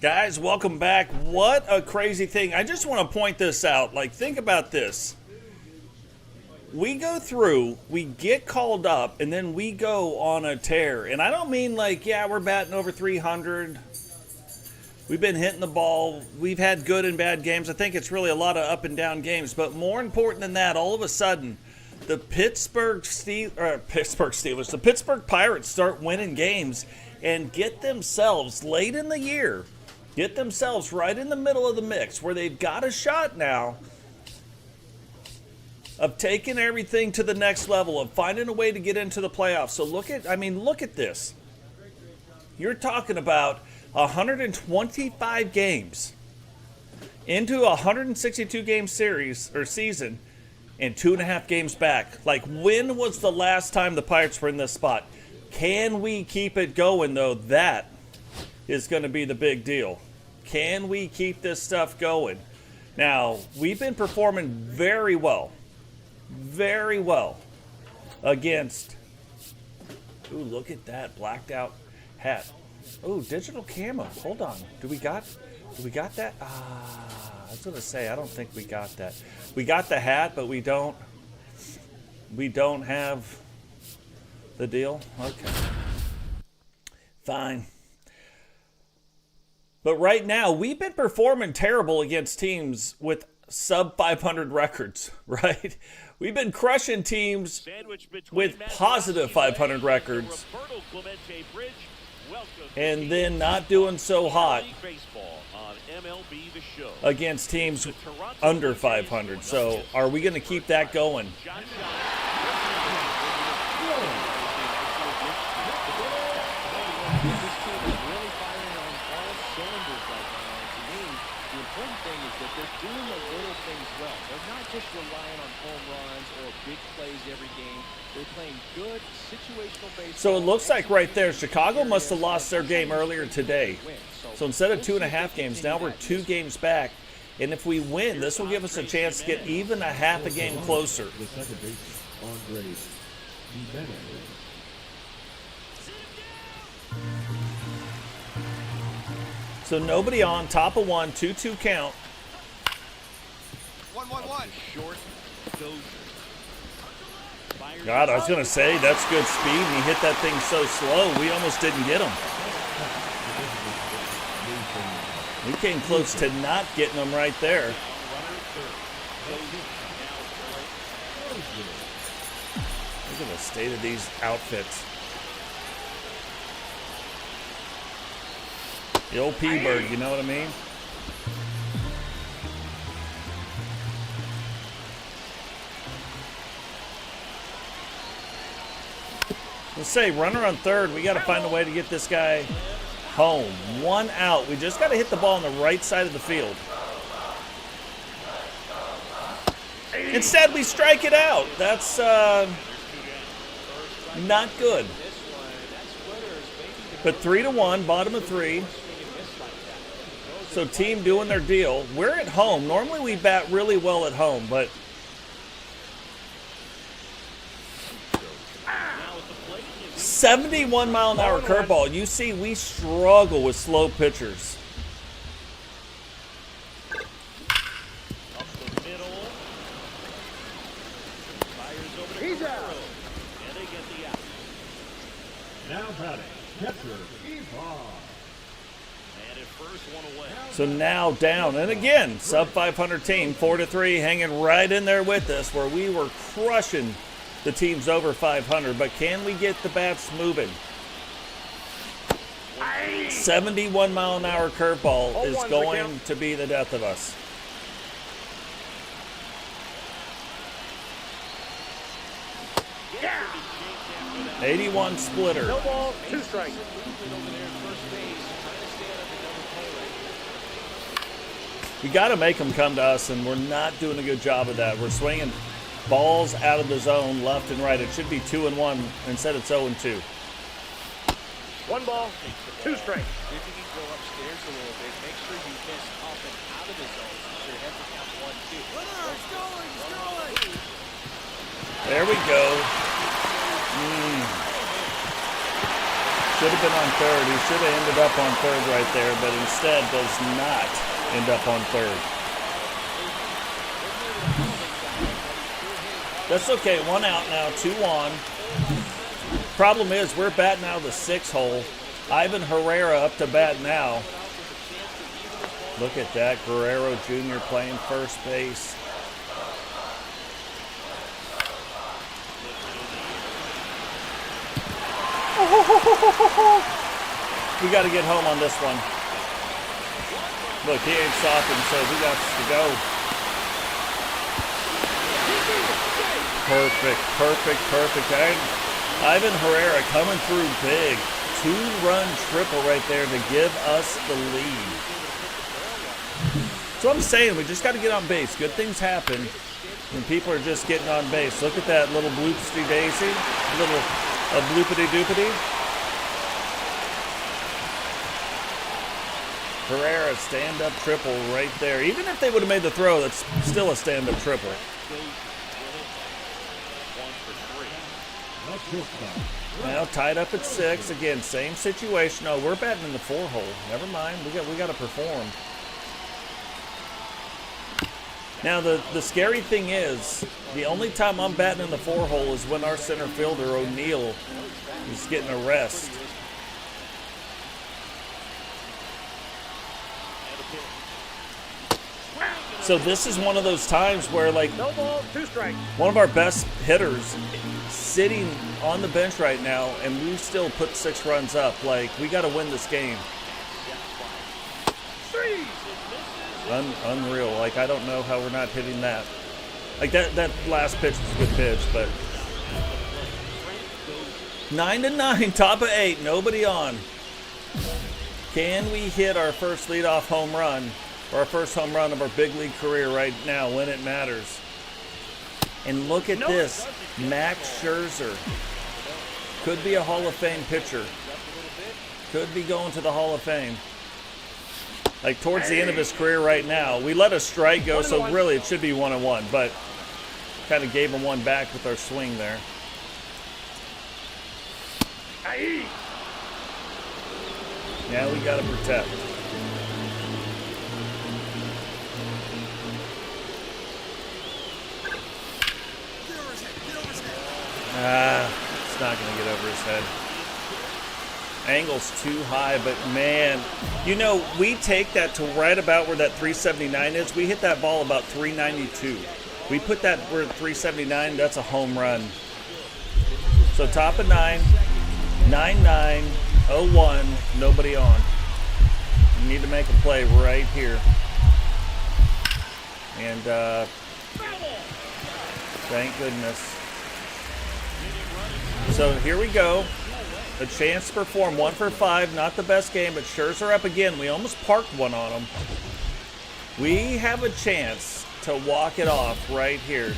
Guys, welcome back. What a crazy thing. I just want to point this out. Like, think about this. We go through, we get called up, and then we go on a tear. And I don't mean like, yeah, we're batting over 300. We've been hitting the ball. We've had good and bad games. I think it's really a lot of up and down games. But more important than that, all of a sudden, the Pittsburgh Steelers, the Pittsburgh Pirates start winning games and get themselves late in the year, get themselves right in the middle of the mix where they've got a shot now of taking everything to the next level, of finding a way to get into the playoffs. So look at this. You're talking about 125 games into a 162 game series or season and 2.5 games back. Like, when was the last time the Pirates were in this spot? Can we keep it going, though? That is going to be the big deal. Can we keep this stuff going? Now, we've been performing very well against, ooh, look at that blacked out hat. Ooh, digital camo. Hold on. Do we got that? I was going to say, I don't think we got that. We got the hat, but we don't have the deal? Okay. Fine. But right now, we've been performing terrible against teams with sub 500 records, right? We've been crushing teams with positive 500 records and then not doing so hot MLB The Show against teams under 500. So are we going to keep that going? Just relying on home runs or big plays every game. They're playing good situational baseball. So it looks like right there, Chicago must have lost their game earlier today. So instead of 2.5 games, now we're 2 games back. And if we win, this will give us a chance to get even a half a game closer. So nobody on, top of 1, 2-2 count. 1-1-1. Short Dozhier. God, I was going to say, that's good speed, and he hit that thing so slow, we almost didn't get him. We came close to not getting him right there. Look at the state of these outfits. The old P-Bird, you know what I mean? Let's say runner on third. We got to find a way to get this guy home. 1 out. We just got to hit the ball on the right side of the field. Instead, we strike it out. That's not good. But 3-1, bottom of 3. So team doing their deal. We're at home. Normally we bat really well at home, but 71-mile-an-hour curveball. You see, we struggle with slow pitchers. He's out. And they get the out. Now batting, catcher, So now down, and again, sub 500 team, 4-3, hanging right in there with us, where we were crushing the teams over 500. But can we get the bats moving? 71-mile-an-hour curveball is going to be the death of us. Yeah. 81 splitter. No ball, 2 strikes. We got to make them come to us, and we're not doing a good job of that. We're swinging balls out of the zone left and right. It should be 2-1. Instead, it's 0-2. 1 ball, 2 strikes. If you can go upstairs a little bit, make sure you miss up and out of the zone. So you have to count 1-2. There we go. Should have been on third. He should have ended up on third right there, but instead does not end up on third. That's okay. 1 out now, 2 on. Problem is, we're batting out of the 6 hole. Ivan Herrera up to bat now. Look at that. Guerrero Jr. playing first base. We got to get home on this one. Look, he ain't stopping, so we got to go. Perfect. Ivan Herrera coming through big. 2-run triple right there to give us the lead. So I'm saying we just got to get on base. Good things happen when people are just getting on base. Look at that little bloopsy daisy, little bloopity doopity. Herrera stand-up triple right there. Even if they would have made the throw, that's still a stand-up triple. Now tied up at 6. Again, same situation. Oh, we're batting in the 4 hole. Never mind. We got to perform. Now the scary thing is, the only time I'm batting in the 4 hole is when our center fielder O'Neill is getting a rest. So this is one of those times where, like, No ball, 2 strikes. one of our best hitters sitting on the bench right now, and we still put 6 runs up. Like, we got to win this game. Unreal. Like, I don't know how we're not hitting that. Like, that last pitch was a good pitch, but 9-9, top of 8, nobody on. Can we hit our first leadoff home run, or our first home run of our big league career right now when it matters? And look at this, Max Scherzer. Could be a Hall of Fame pitcher. Could be going to the Hall of Fame. Like, towards the end of his career right now. We let a strike go, so really it should be 1-1, but kind of gave him one back with our swing there. Now we got to protect. It's not going to get over his head. Angle's too high, but man, you know, we take that to right about where that 379 is. We hit that ball about 392. We put that where 379, that's a home run. So top of 9, 9-9, 0-1, nobody on. You need to make a play right here. And thank goodness. So here we go. A chance to perform. 1 for 5, not the best game, but Scherzer up again. We almost parked one on him. We have a chance to walk it off right here.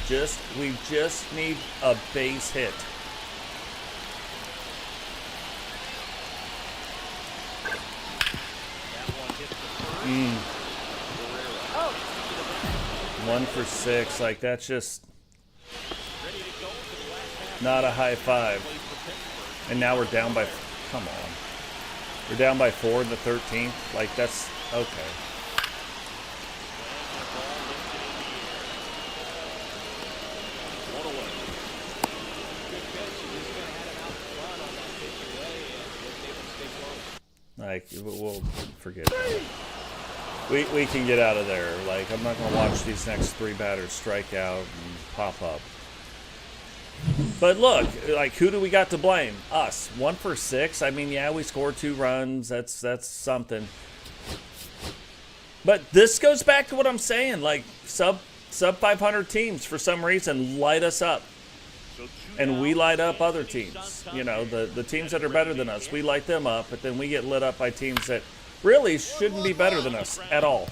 We just need a base hit. Mm. 1 for 6, like that's just not a high five. And now we're down by, come on. We're down by 4 in the 13th. Like, that's, okay. Like, we'll forget that. We can get out of there. Like, I'm not going to watch these next 3 batters strike out and pop up. But look, like, who do we got to blame? Us. 1 for 6. I mean, yeah, we scored 2 runs. That's something. But this goes back to what I'm saying. Like, sub 500 teams, for some reason, light us up. And we light up other teams. You know, the teams that are better than us, we light them up. But then we get lit up by teams that really shouldn't be better than us at all.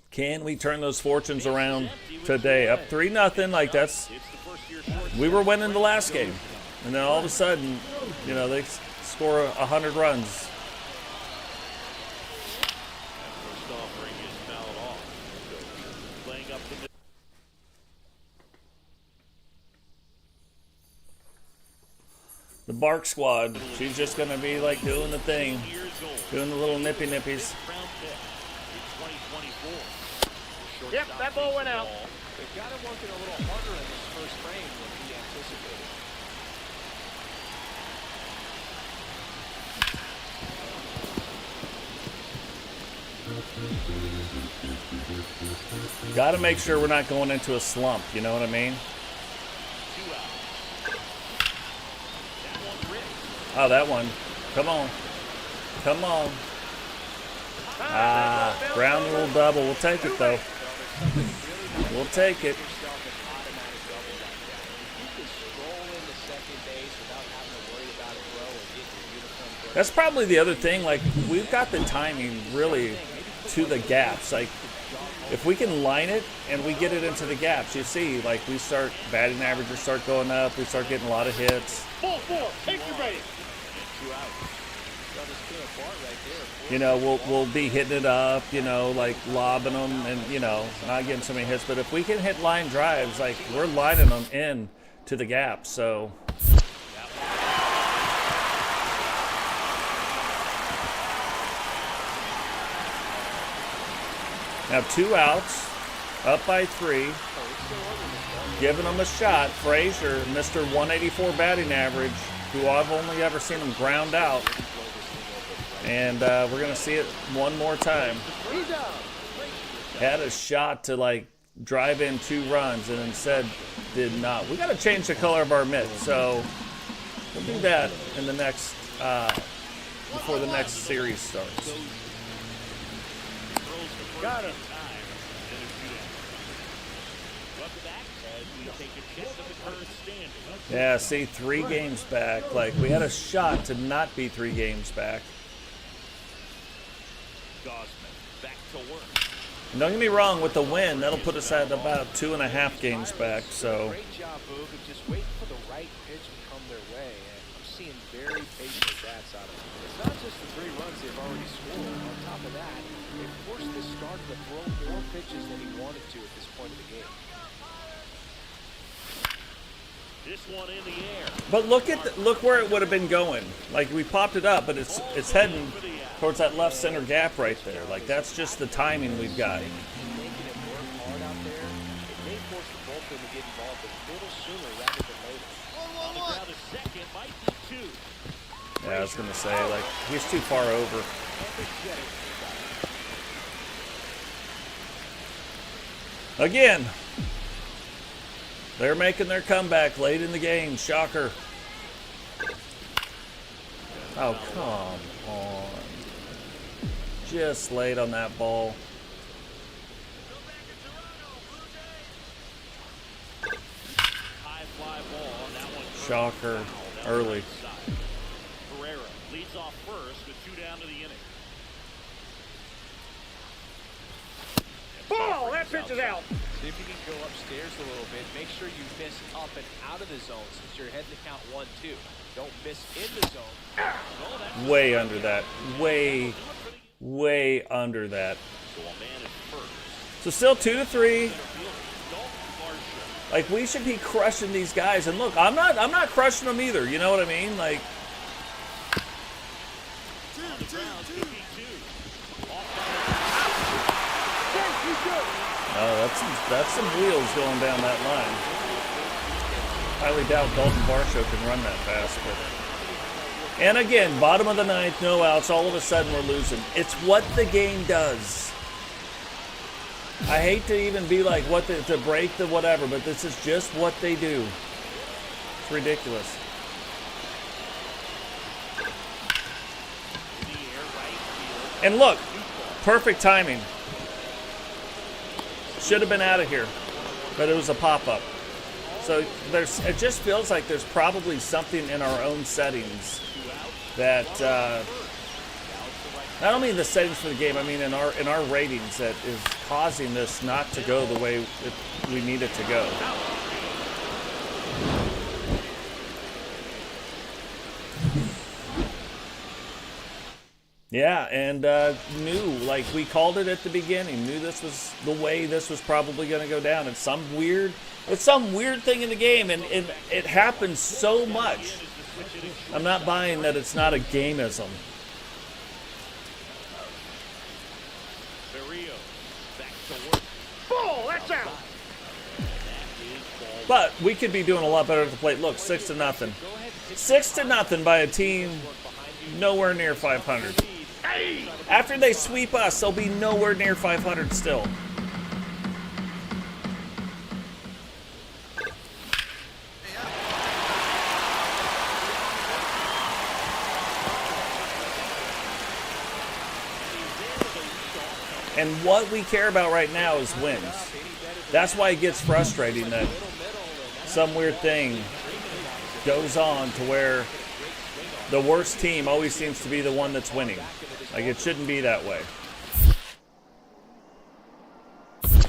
Can we turn those fortunes around today? Up 3-0, like that's, we were winning the last game. And then all of a sudden, you know, they score 100 runs. The Bark Squad. She's just going to be like doing the thing. Doing the little nippy nippies. Yep, that ball went out. They've got him working a little harder in this first frame than he anticipated. Got to make sure we're not going into a slump, you know what I mean? Oh, that one. Come on. Come on. Ah, ground rule double. We'll take it, though. We'll take it. That's probably the other thing. Like, we've got the timing really to the gaps. Like, if we can line it and we get it into the gaps, you see, like, we start, batting averages start going up. We start getting a lot of hits. Ball four, take your base. You know, we'll be hitting it up, you know, like lobbing them and, you know, not getting so many hits. But if we can hit line drives, like, we're lining them in to the gap. So now 2 outs, up by 3, giving them a shot. Frazier, Mr. 184 batting average, who I've only ever seen him ground out. And we're going to see it one more time. Had a shot to, like, drive in 2 runs and instead did not. We got to change the color of our mitt, so we'll do that in the next, before the next series starts. Got him. Yeah, see, 3 games back. Like, we had a shot to not be 3 games back. And don't get me wrong, with the win, that'll put us at about 2.5 games back. So. Great job, Boog, of just waiting for the right pitch to come their way. And I'm seeing very patient bats out of them. It's not just the 3 runs they've already scored. On top of that, they forced this starter to throw more pitches than he wanted to at this point of the game. This one in the air. But look where it would have been going. Like, we popped it up, but it's heading towards that left center gap right there. Like, that's just the timing we've got. Making it work hard out there. It may force the bullpen to get involved a little sooner rather than later. On the ground to second, might be 2. Yeah, I was gonna say, like, he's too far over. Again, they're making their comeback late in the game. Shocker. Oh, come on. Just late on that ball. Shocker. Early. Pereira leads off first with 2 down to the inning. Ball! That pitch is out. See if you can go upstairs a little bit. Make sure you miss up and out of the zone since you're heading to count 1-2. Don't miss in the zone. Way under that. Way under that. So still 2-3. Like, we should be crushing these guys. And look, I'm not crushing them either. You know what I mean? Like, that's some wheels going down that line. Highly doubt Dalton Varsho can run that fast. But. And again, bottom of the 9th, no outs. All of a sudden, we're losing. It's what the game does. I hate to even be like to break the whatever, but this is just what they do. It's ridiculous. And look, perfect timing. Should have been out of here, but it was a pop-up. So it just feels like there's probably something in our own settings that I don't mean the settings for the game. I mean in our ratings that is causing this not to go the way we need it to go. Yeah, and knew, like we called it at the beginning, knew this was the way this was probably going to go down. It's some weird thing in the game, and it happens so much. I'm not buying that it's not a gameism. Berrío back to work. Ball, that's out. But we could be doing a lot better at the plate. Look, 6-0. 6-0 by a team nowhere near 500. After they sweep us, they'll be nowhere near 500 still. And what we care about right now is wins. That's why it gets frustrating that some weird thing goes on to where the worst team always seems to be the one that's winning. Like, it shouldn't be that way. Worked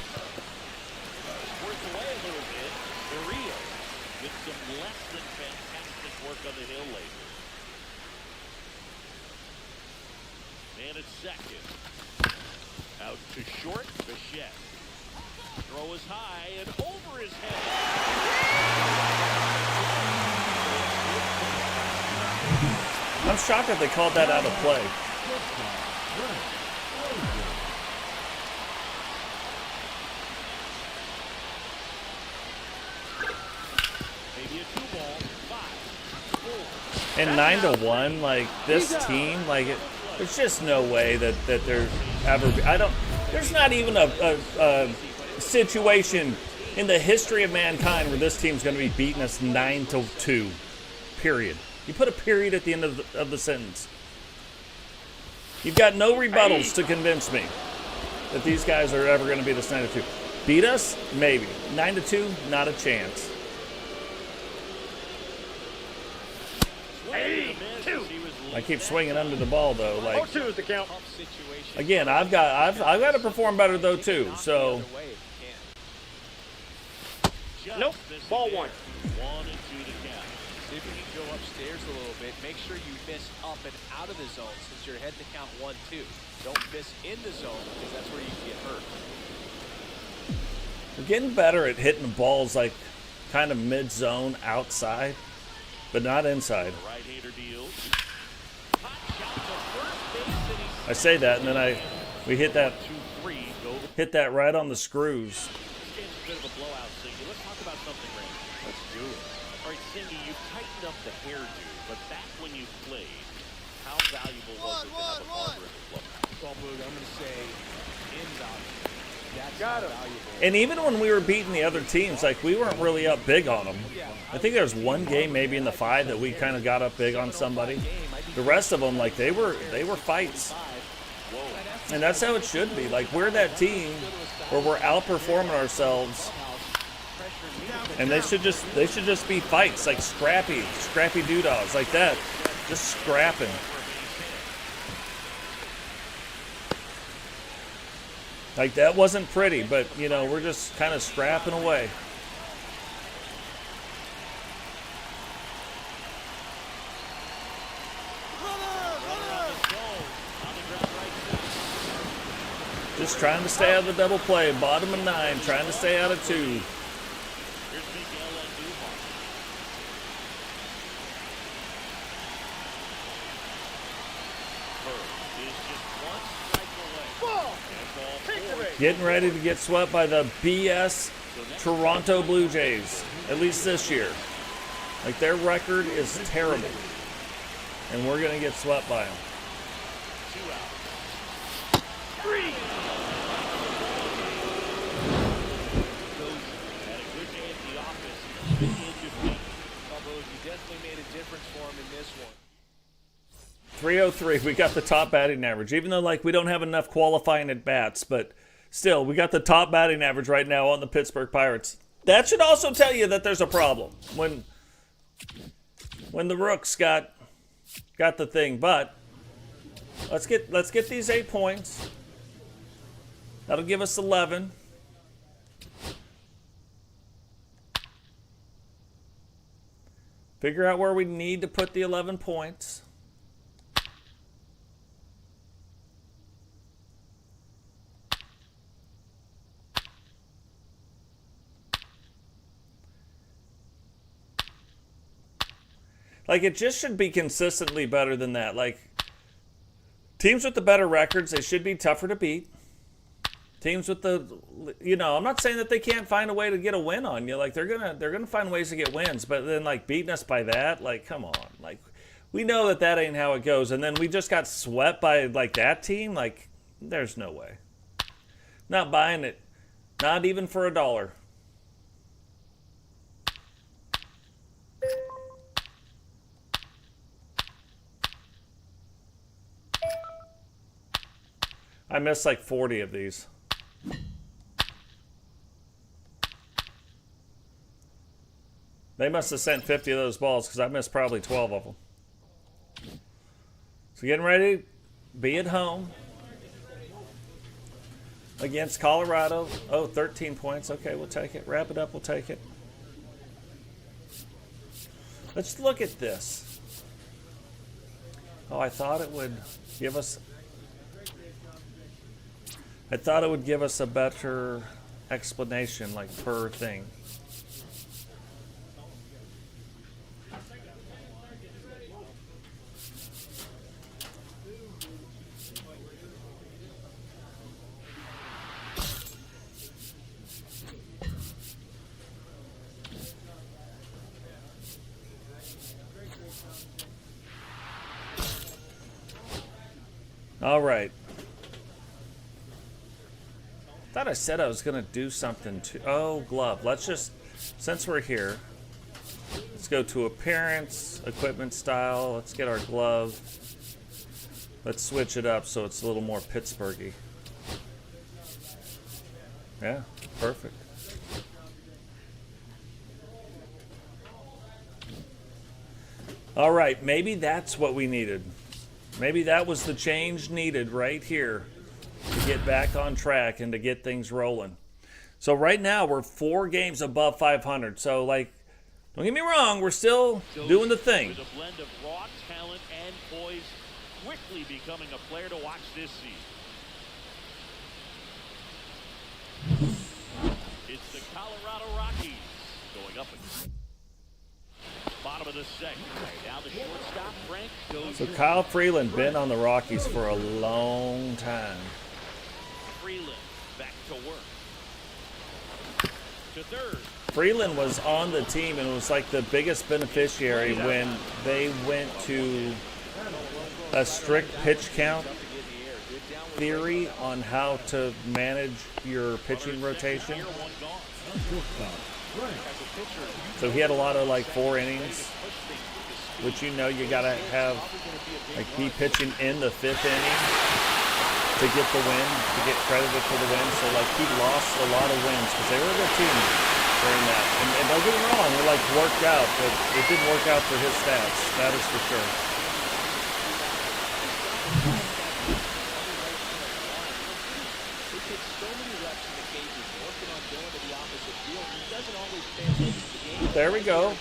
away a little bit. Berrío with some less than fantastic work on the hill lately. Man at second. Out to short. Bichette. Throw is high and over his head. I'm shocked that they called that out of play. Maybe a 2-ball. 5, 4. And 9-1, like, this team, like, there's just no way that there's ever. There's not even a situation in the history of mankind where this team's going to be beating us 9-2. Period. You put a period at the end of the sentence. You've got no rebuttals to convince me that these guys are ever going to beat us 9-2. Beat us? Maybe. 9-2? Not a chance. I keep swinging under the ball though. Like, 0-2 is the count. again, I've got to perform better though too. So Nope. Ball 1. 1 and 2 to count. See if you can go upstairs a little bit. Make sure you miss up and out of the zone since you're heading to count 1-2. Don't miss in the zone because that's where you can get hurt. we're getting better at hitting the balls like kind of mid-zone outside, but not inside. Right-hander deals. Hot shot to first base and he's I say that, and then we hit that 2-3. Go. hit that right on the screws. This game's a bit of a blowout, Singy. Let's talk about something, Randy. Let's do it. All right, Singy, you've tightened up the hairdo, but back when you played, how valuable was it to have a barber in the clubhouse? Well, Boog, I'm going to say invaluable. That's Got not him. valuable. And even when we were beating the other teams, like, we weren't really up big on them. I think there was one game maybe in the 5 that we kind of got up big on somebody. The rest of them, like, they were fights. And that's how it should be. Like, we're that team where we're outperforming ourselves, and they should just be fights, like scrappy doodads like that, just scrapping. Like, that wasn't pretty, but you know, we're just kind of scrapping away. Just trying to stay out of the double play. Bottom of 9, trying to stay out of 2. Here's Miguel Andujar. Bird is just 1 strike away. Ball. And ball 4. Getting ready to get swept by the BS Toronto Blue Jays, at least this year. Like, their record is terrible, and we're going to get swept by them. 2 out. 3. Had a good day at the office. Big industry. Although you definitely made a difference for him in this one. 303, we got the top batting average, even though, like, we don't have enough qualifying at bats, but still, we got the top batting average right now on the Pittsburgh Pirates. That should also tell you that there's a problem when the Rooks got the thing. But let's get these 8 points. That'll give us 11. Figure out where we need to put the 11 points. Like, it just should be consistently better than that. Like, teams with the better records, they should be tougher to beat. Teams with the, you know, I'm not saying that they can't find a way to get a win on you. Like, they're gonna find ways to get wins. But then, like, beating us by that, like, come on. Like, we know that that ain't how it goes. And then we just got swept by, like, that team. Like, there's no way. Not buying it. Not even for $1. I missed like 40 of these. They must have sent 50 of those balls because I missed probably 12 of them. So getting ready, be at home against Colorado. Oh, 13 points. Okay, we'll take it. Wrap it up, we'll take it. Let's look at this. Oh, I thought it would give us... I thought it would give us a better explanation, like, per thing. All right. Thought I said I was going to do something to... Oh, glove. Let's just... Since we're here, let's go to appearance, equipment style. Let's get our glove. Let's switch it up so it's a little more Pittsburghy. Yeah, perfect. All right, maybe that's what we needed. Maybe that was the change needed right here to get back on track and to get things rolling. So right now we're 4 games above 500. So, like, don't get me wrong, we're still doing the thing. With a blend of raw talent and poise, quickly becoming a player to watch this season. It's the Colorado Rockies going up against bottom of the second. Now the shortstop, Frank Dozhier. So Kyle Freeland been on the Rockies for a long time. Freeland back to work. To third. Freeland was on the team and was like the biggest beneficiary when they went to a strict pitch count theory on how to manage your pitching rotation. So he had a lot of like 4 innings, which, you know, you gotta have, like, be pitching in the 5th inning to get the win, to get credited for the win. So, like, he lost a lot of wins because they were a good team during that. And don't get me wrong, it like worked out, but it didn't work out for his stats. That is for sure. There we go.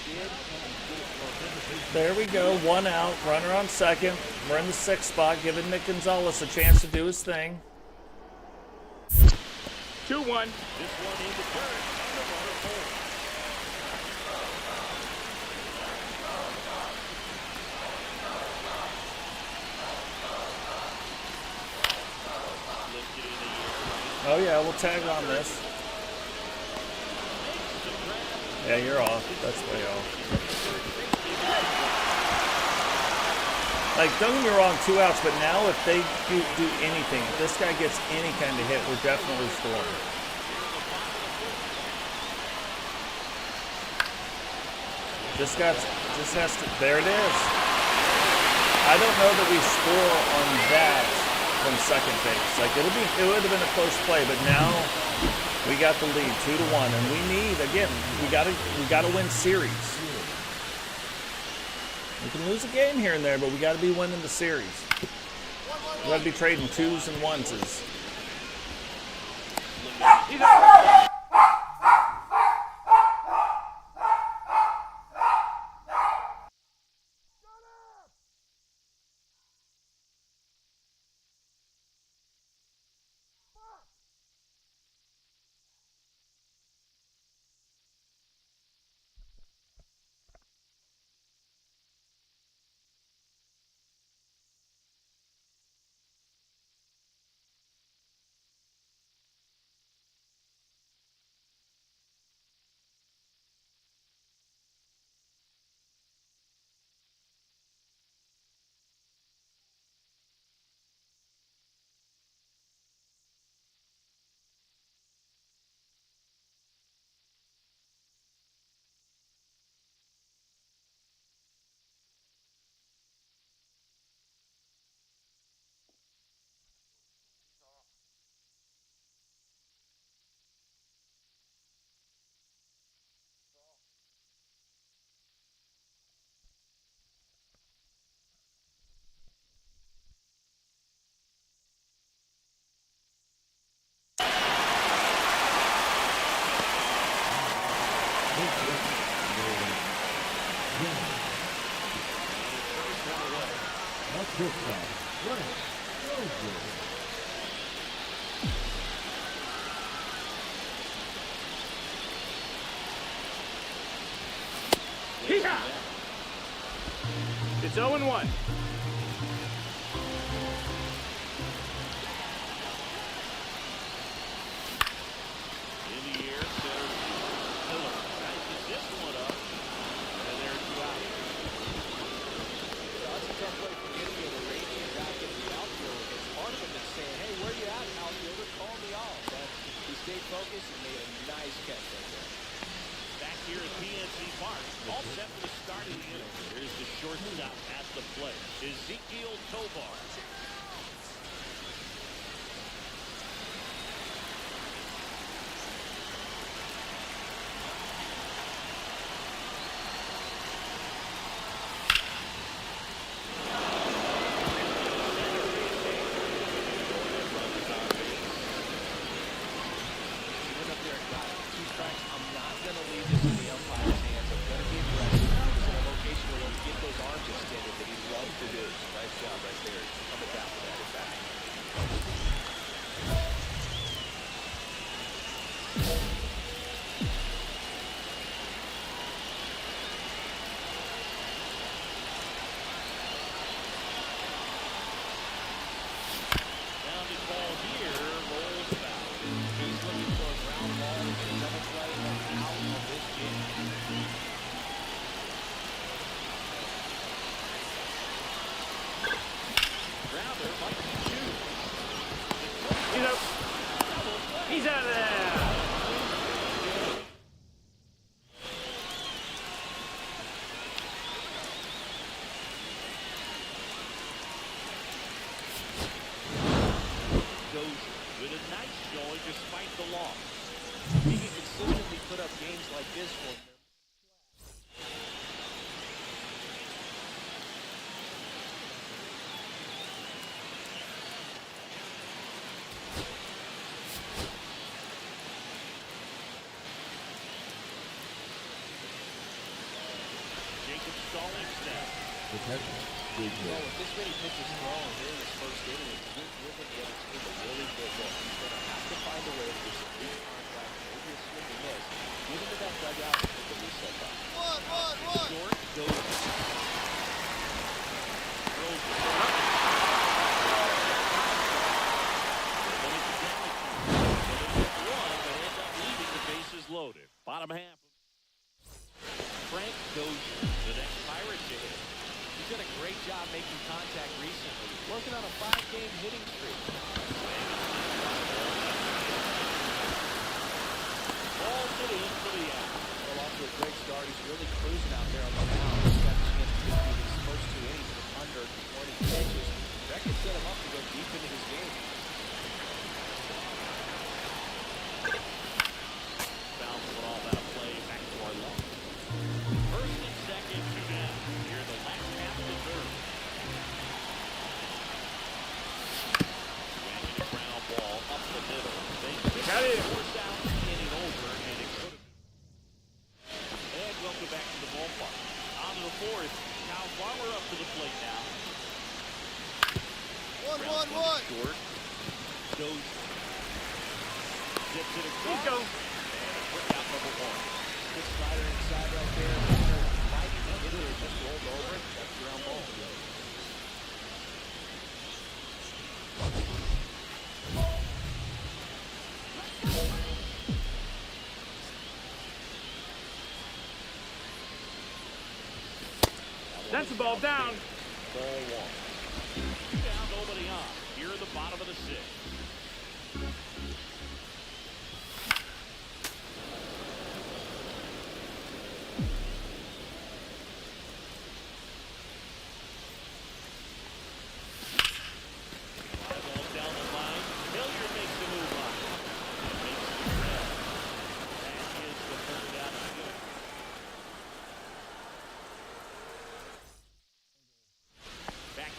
There we go. 1 out. Runner on second. We're in the 6th spot, giving Nick Gonzalez a chance to do his thing. 2-1. This one into third. And the runner holds. Lifted in the air. Oh, yeah, we'll tag on this. Yeah, you're off. That's way off. Like, don't get me wrong, 2 outs, but now if they do anything, if this guy gets any kind of hit, we're definitely scoring. This guy just has to... There it is. I don't know that we score on that from second base. Like, it would have been a close play, but now... We got the lead, 2-1, and we need, again, we gotta win series. We can lose a game here and there, but we gotta be winning the series. We gotta be trading 2s and 1s. shortstop, Frank Dozhier. It's 0-1. In the air, center Miller dices this one up, and there are 2 out. That's a tough play for the infielder, racing back into the outfield. It's part of him that's saying, hey, where you at, outfielder? Call me off. But he stayed focused and made a nice catch right there. Back here at PNC Park, all set for the start of the inning. Here's the shortstop at the plate, Ezekiel Tovar. He's out of there. Dozhier with a nice showing despite the loss. He can consistently put up games like this one. Stalling snap. With this many pitches thrown during this first inning, it's giving the other team a really good look. He's going to have to find a way to do some deep contact, maybe a swing and miss. Get into that dugout and hit the reset button. Short, Dozhier. Throws the ball. But it's a damage. One, but ends up leaving the bases loaded. Bottom half. Frank Dozhier, the next Pirates hitter. He's done a great job making contact recently. Working on a 5-game hitting streak. Ball to the out. Well, off to a great start. He's really cruising out there on the mound. He's got a chance to get through these first 2 innings with under 20 pitches. That could set him up to go deep into this game. Bounce it all out of play. Back to our left. First and second, 2 down. Here in the last half of the third. Swinging a ground ball up the middle. They Got it. force out the inning over, and it could have. And welcome back to the ballpark. On to the fourth. Kyle Farmer up to the plate now. 1-1-1. Short. Dozhier. Dips it across. Let's go. And a quick out number 1. Good slider inside right there. Mike, the hitter just rolled over. That's the ground ball. That's the ball down. Ball 1. 2 down, nobody on. Here in the bottom of the 6th.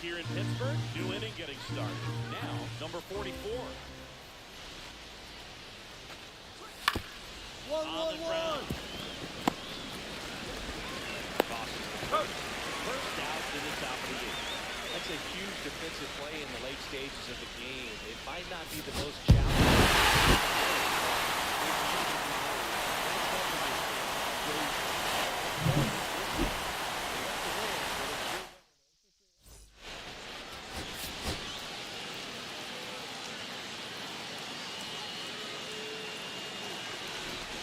Here in Pittsburgh, new inning getting started. Now, number 44. 1-1-1. On the ground. Tosses the first out to the top of the 8th. And That's a huge defensive play in the late stages of the game. It might not be the most challenging.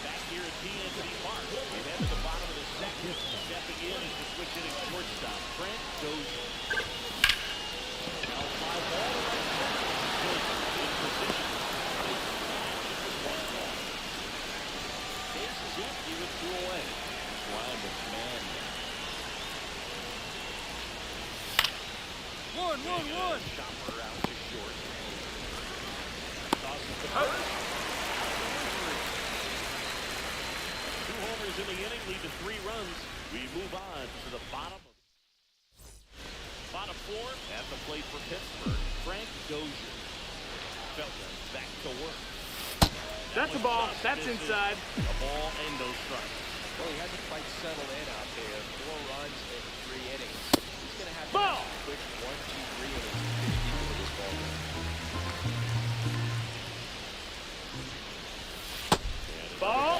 Back here at PNC Park, we head to the bottom of the second. Stepping in is the switch hitting shortstop, Frank Dozhier. Now fly ball to right center. Good in position. One ball. Base is empty with 2 away. Ryan McMahon. One. Chopper out to short. Tosses to first. 2 homers in the inning lead to 3 runs. We move on to the bottom 4 at the plate for Pittsburgh. Frank Dozhier. Felton back to work. That's a ball. That's inside. A ball and no strikes. Well, he hasn't quite settled in out there. 4 runs in 3 innings. He's going to have to Ball. have a quick 1, 2, 3 innings to pitch deep into this ball game. Ball.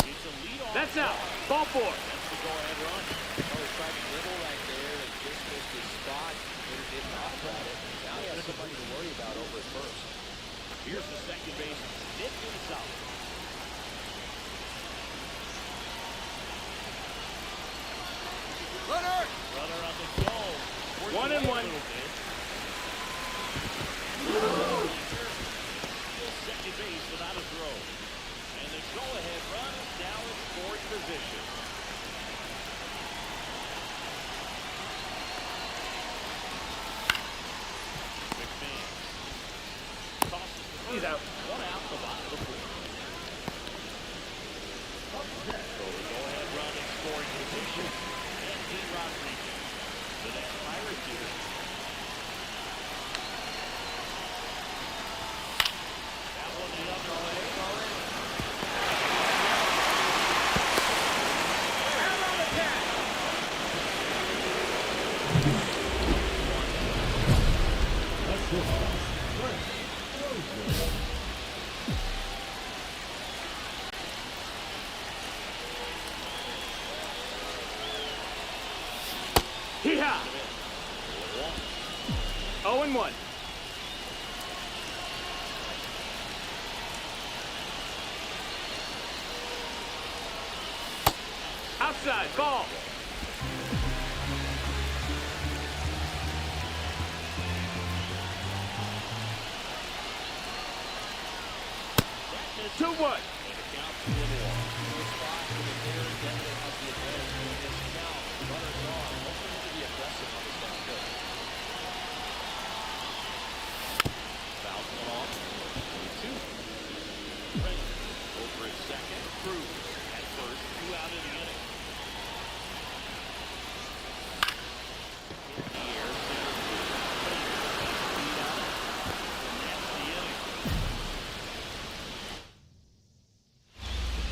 It's a leadoff. That's out. Ball 4. That's the go-ahead run. Oh, he tried to dribble right there and just missed his spot. Hitter didn't off-rat it. Now he has somebody to worry about over at first. Here's the second base. Nick Inside. Runner on the go. 1 and 1. Still second base without a throw. And the go-ahead run is now in scoring position. McMahon tosses the He's out. 1 out, the bottom of the 4th. So the go-ahead run in scoring position. And Dean Rodriguez. The next Pirates hitter. That one the other way. That's it. Frank Dozhier. Hee-haw. 0 and 1. Outside. Ball. That 2-1. and the count 2-1. Good spot for the hitter. Definitely has the advantage in this count. Runners on. Look for him to be aggressive on this next pitch. Fouls one off. 2. Frank over at second. Cruz at first. 2 out in the inning. In the air. Center field. Speed out. And that's the inning.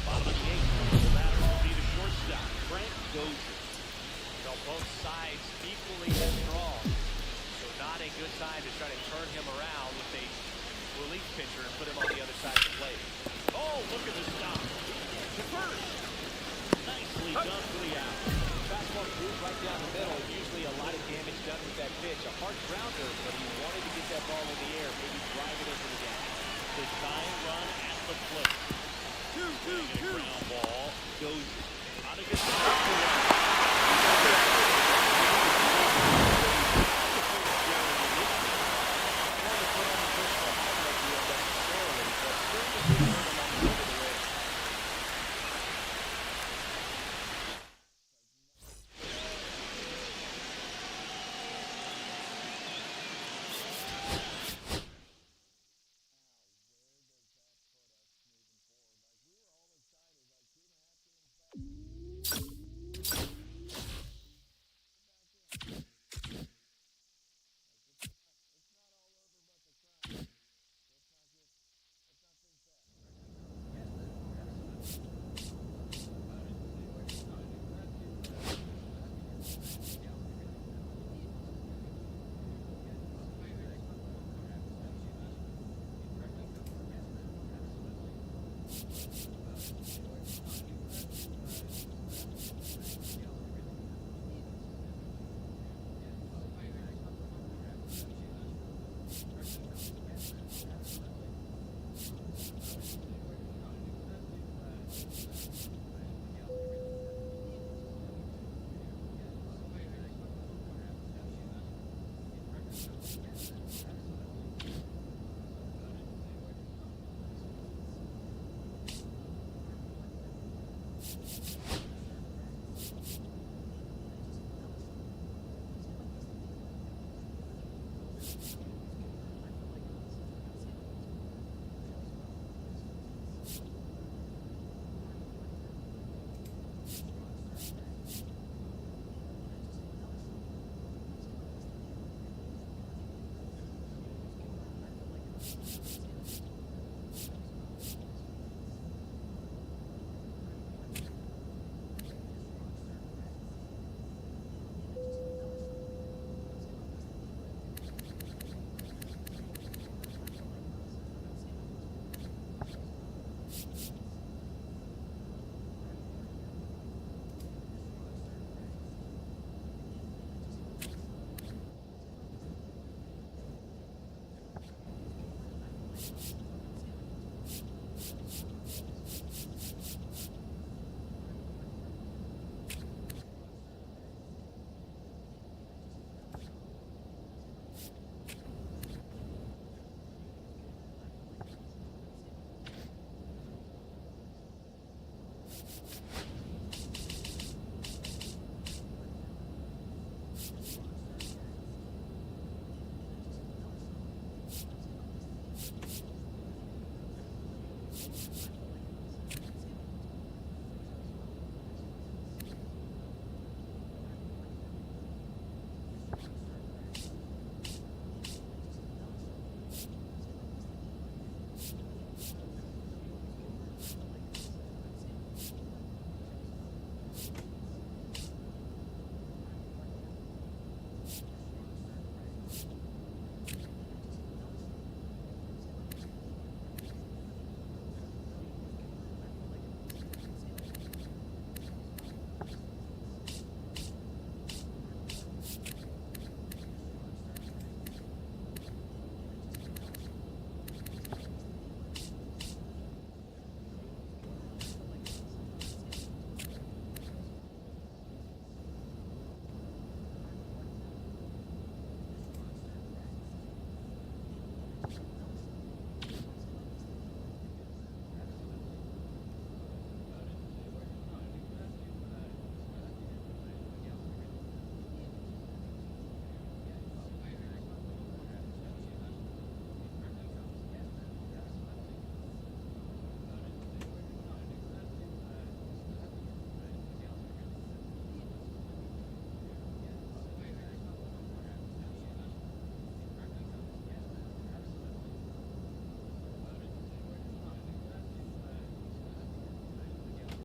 Bottom of the 8th. The batter will be the shortstop. Frank Dozhier. So both sides equally as strong. So not a good sign to try to turn him around with a relief pitcher and put him on the other side of the plate. Oh, look at the stop. To first. Nicely done for the out. Fastball groove right down the middle. Usually a lot of damage done with that pitch. A hard grounder, but he wanted to get that ball in the air, maybe drive it into the gap. The tying run at the plate. 2-2-2. Ground ball. Dozhier. On a good start.